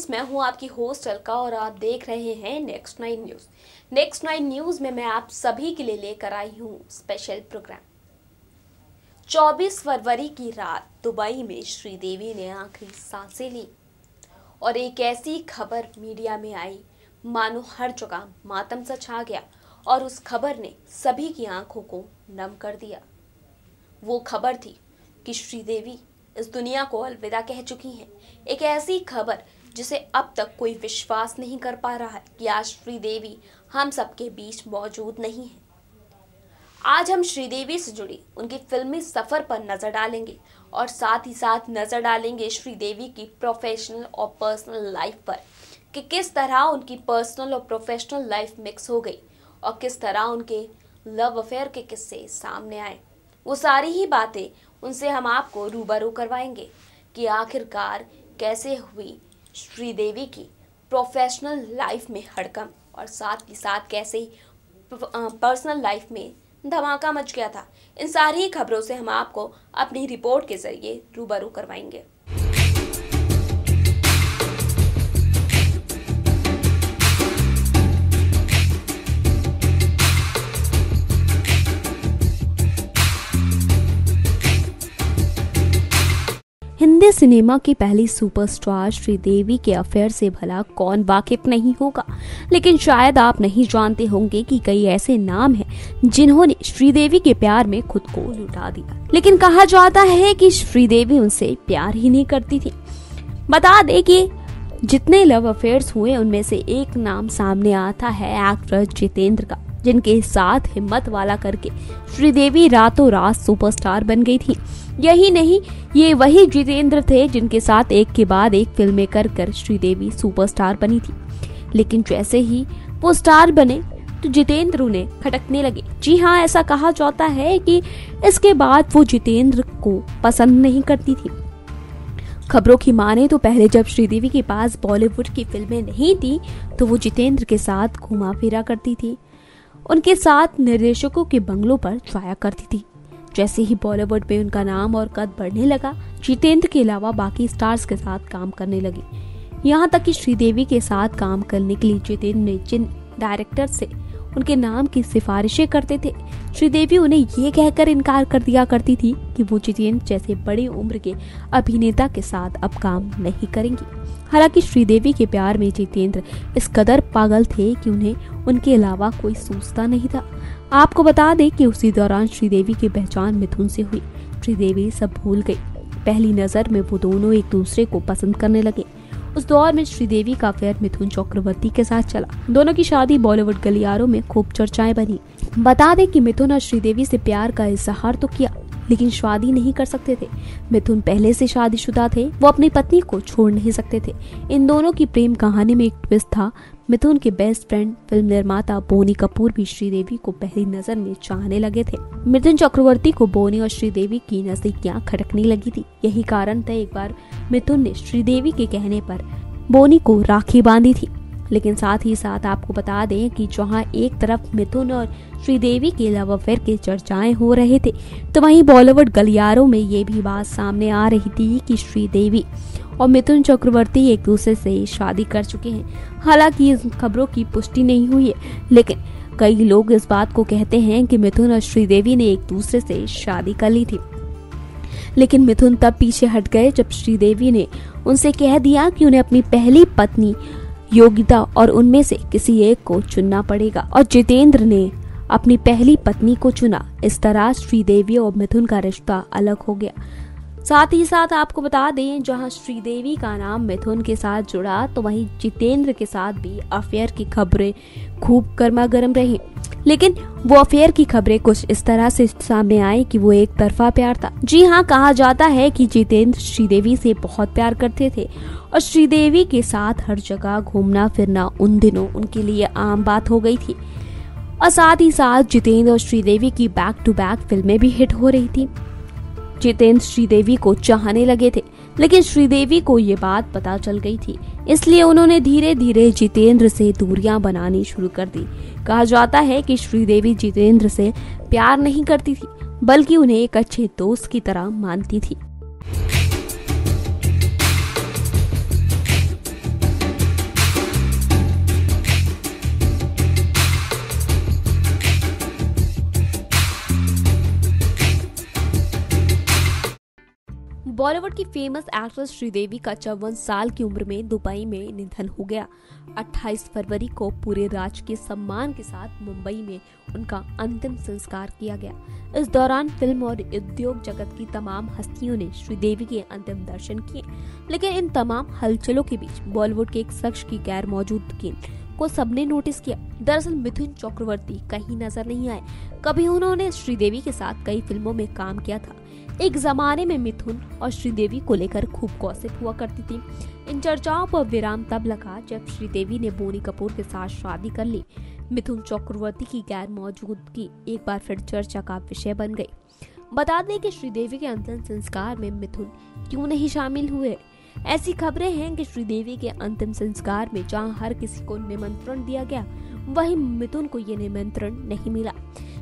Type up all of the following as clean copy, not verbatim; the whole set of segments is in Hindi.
फ्रेंड्स, मैं हूं आपकी होस्ट अलका और आप देख रहे हैं नेक्स्ट 9 न्यूज़। नेक्स्ट 9 न्यूज़ में मैं आप सभी के लिए लेकर आई हूं स्पेशल प्रोग्राम। 24 फरवरी की रात दुबई में श्रीदेवी ने आखिरी सांसें ली और एक ऐसी खबर मीडिया में आई मानो हर जगह मातम सा छा गया और उस खबर ने सभी की आंखों को नम कर दिया। वो खबर थी कि श्रीदेवी इस दुनिया को अलविदा कह चुकी हैं। एक ऐसी खबर जिसे अब तक कोई विश्वास नहीं कर पा रहा है कि आज श्रीदेवी हम सबके बीच मौजूद नहीं है। आज हम श्रीदेवी से जुड़ी उनके फिल्मी सफर पर नजर डालेंगे और साथ ही साथ नजर डालेंगे श्रीदेवी की प्रोफेशनल और पर्सनल लाइफ पर कि किस तरह उनकी पर्सनल और प्रोफेशनल लाइफ मिक्स हो गई और किस तरह उनके लव अफेयर के किस्से सामने आए। वो सारी ही बातें उनसे हम आपको रूबरू करवाएंगे कि आखिरकार कैसे हुई श्रीदेवी की प्रोफेशनल लाइफ में हड़कंप और साथ ही साथ कैसे ही पर्सनल लाइफ में धमाका मच गया था। इन सारी खबरों से हम आपको अपनी रिपोर्ट के जरिए रूबरू करवाएंगे। हिंदी सिनेमा की पहली सुपरस्टार श्रीदेवी के अफेयर से भला कौन वाकिफ नहीं होगा, लेकिन शायद आप नहीं जानते होंगे कि कई ऐसे नाम हैं जिन्होंने श्रीदेवी के प्यार में खुद को लुटा दिया। लेकिन कहा जाता है कि श्रीदेवी उनसे प्यार ही नहीं करती थी। बता दें कि जितने लव अफेयर्स हुए उनमें से एक नाम सामने आता है एक्टर जितेंद्र का, जिनके साथ हिम्मत वाला करके श्रीदेवी रातों रात सुपरस्टार बन गई थी। यही नहीं, ये वही जितेंद्र थे जिनके साथ एक के बाद एक फिल्में कर श्रीदेवी सुपरस्टार बनी थी। लेकिन जैसे ही वो स्टार बने तो जितेंद्र उन्हें खटकने लगे। जी हाँ, ऐसा कहा जाता है कि इसके बाद वो जितेंद्र को पसंद नहीं करती थी। खबरों की माने तो पहले जब श्रीदेवी के पास बॉलीवुड की फिल्में नहीं थी तो वो जितेंद्र के साथ घुमा फिरा करती थी, उनके साथ निर्देशकों के बंगलों पर जाया करती थी। जैसे ही बॉलीवुड में उनका नाम और कद बढ़ने लगा, जितेंद्र के अलावा बाकी स्टार्स के साथ काम करने लगी। यहाँ तक कि श्रीदेवी के साथ काम करने के लिए जितेंद्र ने जिन डायरेक्टर से उनके नाम की सिफारिशें करते थे, श्रीदेवी उन्हें ये कहकर इनकार कर दिया करती थी कि वो जितेंद्र जैसे बड़ी उम्र के अभिनेता के साथ अब काम नहीं करेंगी। हालांकि श्रीदेवी के प्यार में जितेंद्र इस कदर पागल थे कि उन्हें उनके अलावा कोई सोचता नहीं था। आपको बता दें कि उसी दौरान श्रीदेवी की पहचान मिथुन से हुई। श्रीदेवी सब भूल गई। पहली नजर में वो दोनों एक दूसरे को पसंद करने लगे। उस दौर में श्रीदेवी का अफेयर मिथुन चक्रवर्ती के साथ चला। दोनों की शादी बॉलीवुड गलियारों में खूब चर्चाएं बनी। बता दें कि मिथुन और श्रीदेवी से प्यार का इजहार तो किया, लेकिन शादी नहीं कर सकते थे। मिथुन पहले से शादीशुदा थे, वो अपनी पत्नी को छोड़ नहीं सकते थे। इन दोनों की प्रेम कहानी में एक ट्विस्ट था। मिथुन के बेस्ट फ्रेंड फिल्म निर्माता बोनी कपूर भी श्रीदेवी को पहली नजर में चाहने लगे थे। मिथुन चक्रवर्ती को बोनी और श्रीदेवी की नजदीकियां खटकने लगी थी। यही कारण था एक बार मिथुन ने श्रीदेवी के कहने पर बोनी को राखी बांधी थी। लेकिन साथ ही साथ आपको बता दें कि जहां एक तरफ मिथुन और श्रीदेवी के लव अफेयर के चर्चाएं हो रहे थे, तो वहीं बॉलीवुड गलियारों में ये भी बात सामने आ रही थी कि श्रीदेवी और मिथुन चक्रवर्ती एक दूसरे से शादी कर चुके हैं। हालांकि इन खबरों की पुष्टि नहीं हुई है, लेकिन कई लोग इस बात को कहते हैं कि मिथुन और श्रीदेवी ने एक दूसरे से शादी कर ली थी। लेकिन मिथुन तब पीछे हट गए जब श्रीदेवी ने उनसे कह दिया कि उन्हें अपनी पहली पत्नी योगिता और उनमें से किसी एक को चुनना पड़ेगा, और जितेंद्र ने अपनी पहली पत्नी को चुना। इस तरह श्रीदेवी और मिथुन का रिश्ता अलग हो गया। साथ ही साथ आपको बता दें, जहां श्रीदेवी का नाम मिथुन के साथ जुड़ा तो वहीं जितेंद्र के साथ भी अफेयर की खबरें खूब गर्मा गर्म रही। लेकिन वो अफेयर की खबरें कुछ इस तरह से सामने आई कि वो एक तरफा प्यार था। जी हाँ, कहा जाता है कि जितेंद्र श्रीदेवी से बहुत प्यार करते थे और श्रीदेवी के साथ हर जगह घूमना फिरना उन दिनों उनके लिए आम बात हो गई थी। और साथ ही साथ जितेंद्र और श्रीदेवी की बैक टू बैक फिल्में भी हिट हो रही थी। जितेंद्र श्रीदेवी को चाहने लगे थे, लेकिन श्रीदेवी को ये बात पता चल गई थी, इसलिए उन्होंने धीरे धीरे जितेंद्र से दूरियां बनानी शुरू कर दी। कहा जाता है कि श्रीदेवी जितेंद्र से प्यार नहीं करती थी, बल्कि उन्हें एक अच्छे दोस्त की तरह मानती थी। बॉलीवुड की फेमस एक्ट्रेस श्रीदेवी का 54 साल की उम्र में दुबई में निधन हो गया। 28 फरवरी को पूरे राजकीय सम्मान के साथ मुंबई में उनका अंतिम संस्कार किया गया। इस दौरान फिल्म और उद्योग जगत की तमाम हस्तियों ने श्रीदेवी के अंतिम दर्शन किए, लेकिन इन तमाम हलचलों के बीच बॉलीवुड के एक शख्स की गैर मौजूदगी को सबने नोटिस किया। दरअसल मिथुन चक्रवर्ती कहीं नजर नहीं आए। कभी उन्होंने श्रीदेवी के साथ कई फिल्मों में काम किया था। एक जमाने में मिथुन और श्रीदेवी को लेकर खूब गॉसिप हुआ करती थी। इन चर्चाओं पर विराम तब लगा जब श्रीदेवी ने बोनी कपूर के साथ शादी कर ली। मिथुन चक्रवर्ती की गैर मौजूदगी एक बार फिर चर्चा का विषय बन गई। बता दें कि श्रीदेवी के अंतिम संस्कार में मिथुन क्यों नहीं शामिल हुए। ऐसी खबरें हैं कि श्रीदेवी के अंतिम संस्कार में जहां हर किसी को निमंत्रण दिया गया, वहीं मिथुन को ये निमंत्रण नहीं मिला।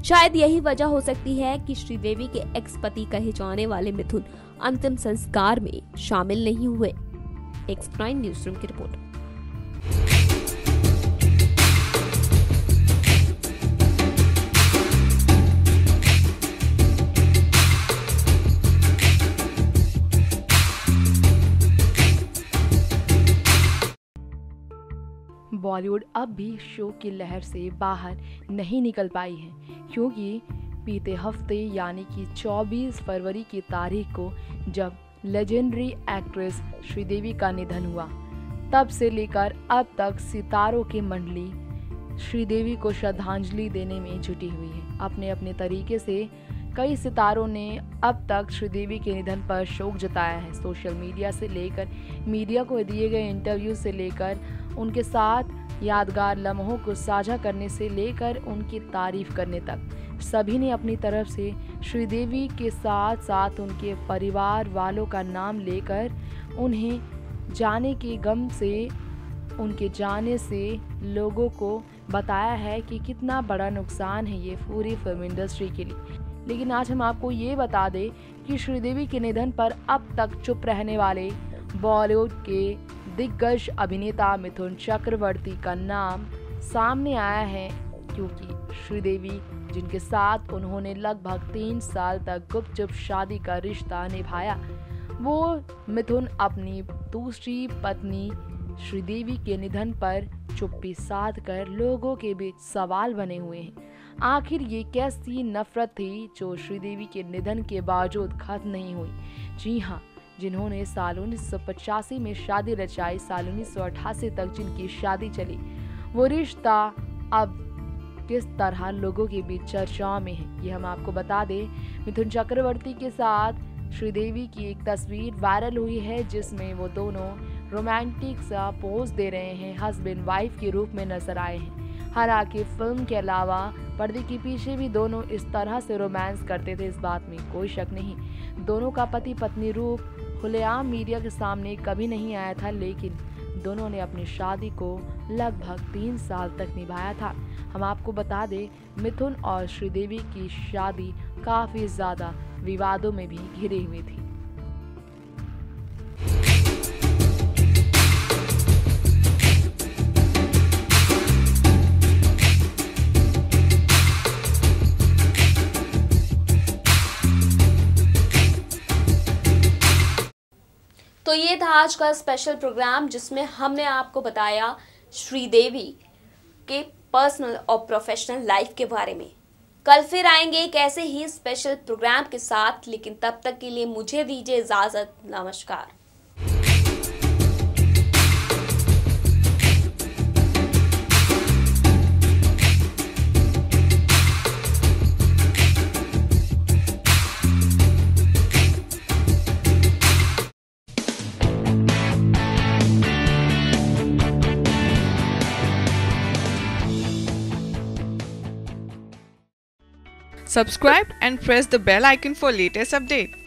शायद यही वजह हो सकती है कि श्रीदेवी के एक्स पति कहे जाने वाले मिथुन अंतिम संस्कार में शामिल नहीं हुए। Next9 न्यूज़ रूम की रिपोर्ट। बॉलीवुड अब भी शोक की लहर से बाहर नहीं निकल पाई है, क्योंकि बीते हफ्ते यानी कि 24 फरवरी की तारीख को जब लेजेंडरी एक्ट्रेस श्रीदेवी का निधन हुआ, तब से लेकर अब तक सितारों की मंडली श्रीदेवी को श्रद्धांजलि देने में जुटी हुई है। अपने अपने तरीके से कई सितारों ने अब तक श्रीदेवी के निधन पर शोक जताया है। सोशल मीडिया से लेकर मीडिया को दिए गए इंटरव्यू से लेकर उनके साथ यादगार लम्हों को साझा करने से लेकर उनकी तारीफ करने तक, सभी ने अपनी तरफ से श्रीदेवी के साथ साथ उनके परिवार वालों का नाम लेकर उन्हें जाने के गम से, उनके जाने से लोगों को बताया है कि कितना बड़ा नुकसान है ये पूरी फिल्म इंडस्ट्री के लिए। लेकिन आज हम आपको ये बता दें कि श्रीदेवी के निधन पर अब तक चुप रहने वाले बॉलीवुड के दिग्गज अभिनेता मिथुन चक्रवर्ती का नाम सामने आया है, क्योंकि श्रीदेवी जिनके साथ उन्होंने लगभग 3 साल तक गुपचुप शादी का रिश्ता निभाया, वो मिथुन अपनी दूसरी पत्नी श्रीदेवी के निधन पर चुप्पी साध कर लोगों के बीच सवाल बने हुए हैं। आखिर ये कैसी नफरत थी जो श्रीदेवी के निधन के बावजूद खत्म नहीं हुई। जी हाँ, जिन्होंने साल 1985 में शादी रचाई, साल 1988 तक जिनकी शादी चली, वो रिश्ता अब किस तरह लोगों के बीच चर्चाओं में है, ये हम आपको बता दें। मिथुन चक्रवर्ती के साथ श्रीदेवी की एक तस्वीर वायरल हुई है, जिसमें वो दोनों रोमांटिक सा पोज दे रहे हैं, हस्बैंड वाइफ के रूप में नजर आए हैं। हालांकि फिल्म के अलावा पर्दे के पीछे भी दोनों इस तरह से रोमांस करते थे, इस बात में कोई शक नहीं। दोनों का पति पत्नी रूप खुलेआम मीडिया के सामने कभी नहीं आया था, लेकिन दोनों ने अपनी शादी को लगभग 3 साल तक निभाया था। हम आपको बता दें, मिथुन और श्रीदेवी की शादी काफी ज्यादा विवादों में भी घिरी हुई थी। तो ये था आज का स्पेशल प्रोग्राम, जिसमें हमने आपको बताया श्रीदेवी के पर्सनल और प्रोफेशनल लाइफ के बारे में। कल फिर आएंगे एक ऐसे ही स्पेशल प्रोग्राम के साथ, लेकिन तब तक के लिए मुझे दीजिए इजाजत। नमस्कार। Subscribe and press the bell icon for latest update.